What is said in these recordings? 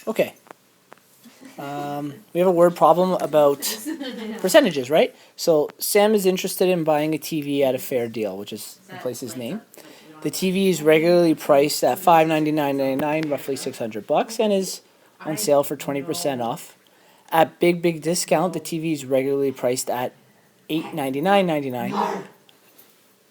Okay. We have a word problem about percentages, right? So Sam is interested in buying a TV at a fair deal, which is the place's name. The TV is regularly priced at $599.99, roughly $600, and is on sale for 20% off. At Big Discount, the TV is regularly priced at $899.99.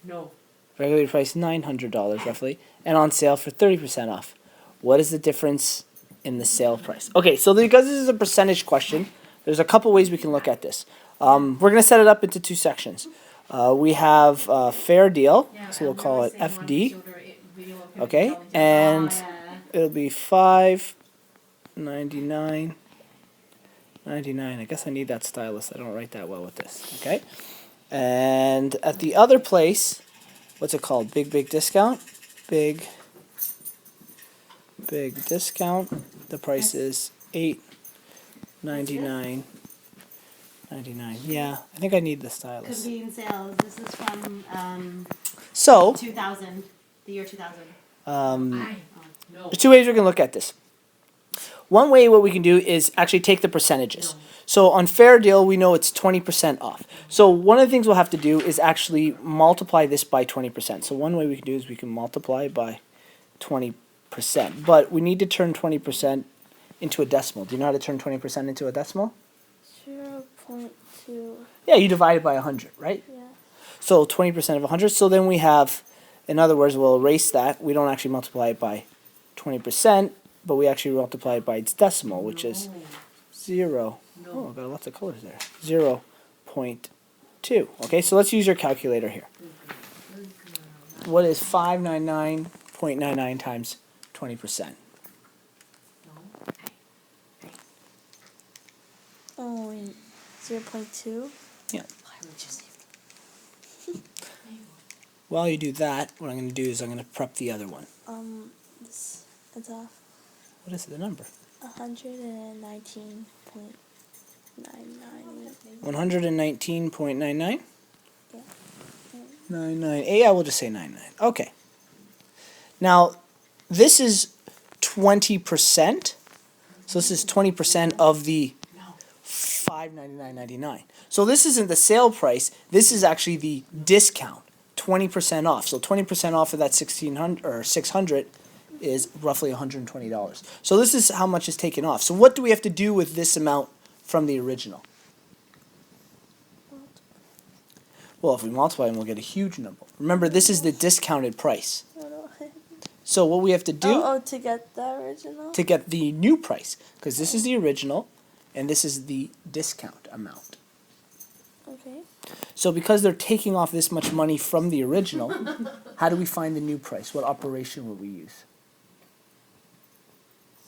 No. Regularly priced $900 roughly, and on sale for 30% off. What is the difference in the sale price? Okay, so because this is a percentage question, there's a couple ways we can look at this. We're going to set it up into two sections. We have fair deal, so we'll call it FD. Okay, and it'll be $599.99. I guess I need that stylus. I don't write that well with this. Okay, and at the other place, what's it called? Big Discount. Big Discount. The price is $899.99. Yeah, I think I need the Could stylus. be in sales. This is from So 2000, the year 2000. No. there's two ways we can look at this. One way, what we can do is actually take the percentages. So on fair deal, we know it's 20% off. So one of the things we'll have to do is actually multiply this by 20%. So one way we can do is we can multiply by 20%. But we need to turn 20% into a decimal. Do you know how to turn 20% into a decimal? 0.2. Yeah, you divide it by 100, right? Yeah. So 20% of 100. So then we have, in other words, we'll erase that. We don't actually multiply it by 20%, but we actually multiply it by its decimal, which is 0. Oh, I've got lots of colors there. 0.2. Okay, so let's use your calculator here. What is 599.99 times 20%? Oh, 0.2. While you do that, what I'm going to do is I'm going to prep the other one. It's off. What is the number? 119.99. 119.99? Yeah. 99. Yeah, we'll just say 99. Okay. Now, this is 20%. So this is 20% of the $599.99. So this isn't the sale price. This is actually the discount. 20% off. So 20% off of that 1600 or 600 is roughly $120. So this is how much is taken off. So what do we have to do with this amount from the original? Well, if we multiply them, we'll get a huge number. Remember, this is the discounted price. So what we have to do To get the original? to get the new price, because this is the original, and this is the discount amount. Okay. So because they're taking off this much money from the original, how do we find the new price? What operation would we use?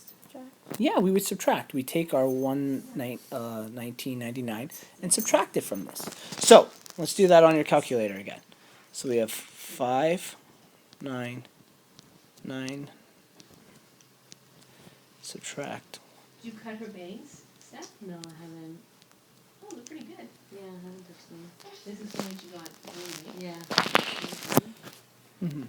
Subtract. Yeah, we would subtract. We take our 1999 and subtract it from this. So let's do that on your calculator again. So we have 599 subtract. Did you cut her bangs, Steph? No, I haven't. Oh, they're pretty good. Yeah, I haven't touched them. This is the one you got. Right? Yeah. Mm-hmm.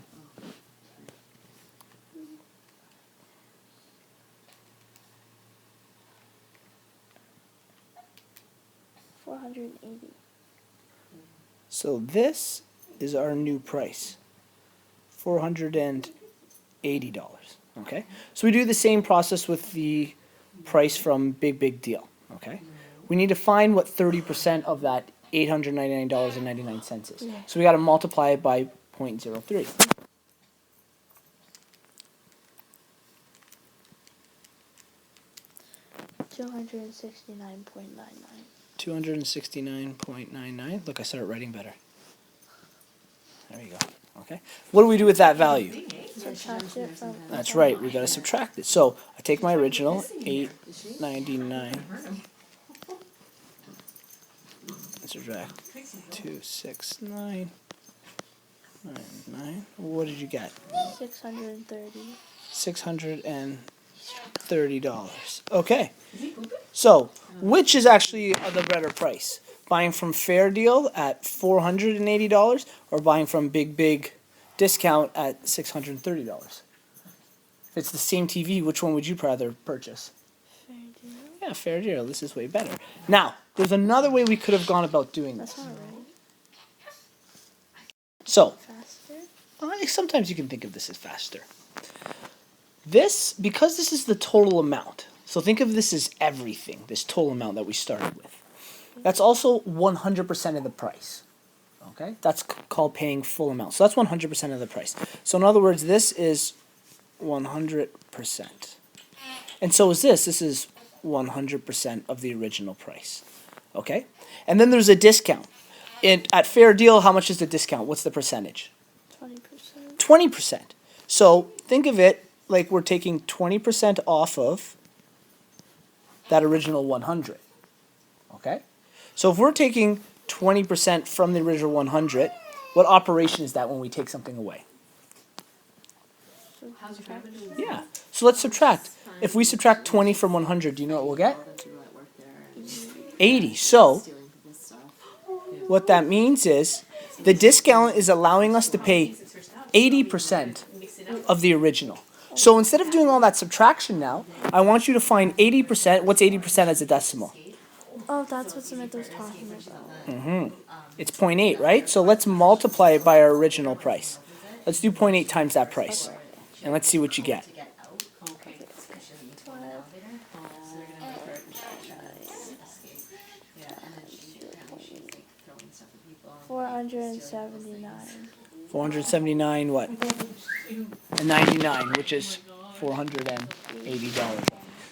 $480. So this is our new price, $480. Okay, so we do the same process with the price from Big Deal. Okay, we need to find what 30% of that $899.99 is. So we got to multiply it by 0.03. $269.99. 269.99. Look, I started writing better. There you go. Okay. What do we do with that value? Subtract it from. That's right. We got to subtract it. So I take my original 899 and subtract 269.99. What did you get? 630. $630. Okay. So which is actually the better price? Buying from Fair Deal at $480 or buying from Big Discount at $630? If it's the same TV, which one would you rather purchase? Yeah, fair deal. This is way better. Now, there's another way we could have gone about doing That's this. not right. So, Faster? sometimes you can think of this as faster. This, because this is the total amount, so think of this as everything, this total amount that we started with. That's also 100% of the price. Okay? That's called paying full amount. So that's 100% of the price. So in other words, this is 100%. And so is this. This is 100% of the original price. Okay? And then there's a discount. At fair deal, how much is the discount? What's the percentage? 20%. 20%. So think of it like we're taking 20% off of that original 100. Okay? So if we're taking 20% from the original 100, what operation is that when we take something away? How's your revenue? Yeah. So let's subtract. If we subtract 20 from 100, do you know what we'll get? All the people that work there and 80. So stealing this stuff. what that means is the discount is allowing us to pay 80% of the original. So instead of doing all that subtraction now, I want you to find 80%. What's 80% as a decimal? Oh, that's what Samantha was talking about. It's 0.8, right? So let's multiply it by our original price. Let's do 0.8 times that price. And let's see what you get. Throwing stuff at people. 479. 479 what? And 99, which is $480.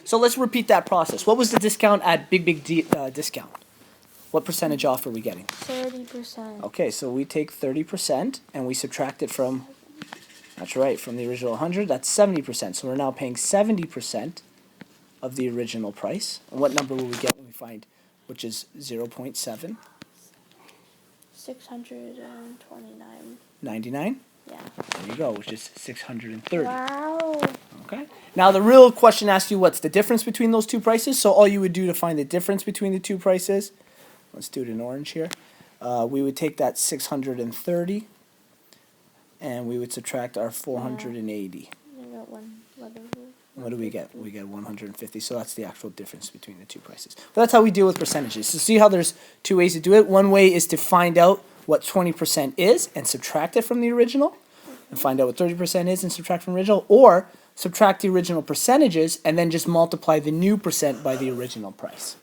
So let's repeat that process. What was the discount at big discount? What percentage off are we getting? 30%. Okay, so we take 30% and we subtract it from, that's right, from the original 100, that's 70%. So we're now paying 70% of the original price. And what number will we get when we find, which is 0.799? 629. Yeah. There you go, which is 630. Wow. Okay. Now the real question asks you what's the difference between those two prices. So all you would do to find the difference between the two prices, let's do it in orange here. We would take that 630 and we would subtract our 480. I got one letter here. What do we get? We get 150. So that's the actual difference between the two prices. But that's how we deal with percentages. So see how there's two ways to do it. One way is to find out what 20% is and subtract it from the original, and find out what 30% is and subtract from the original, or subtract the original percentages and then just multiply the new percent by the original price.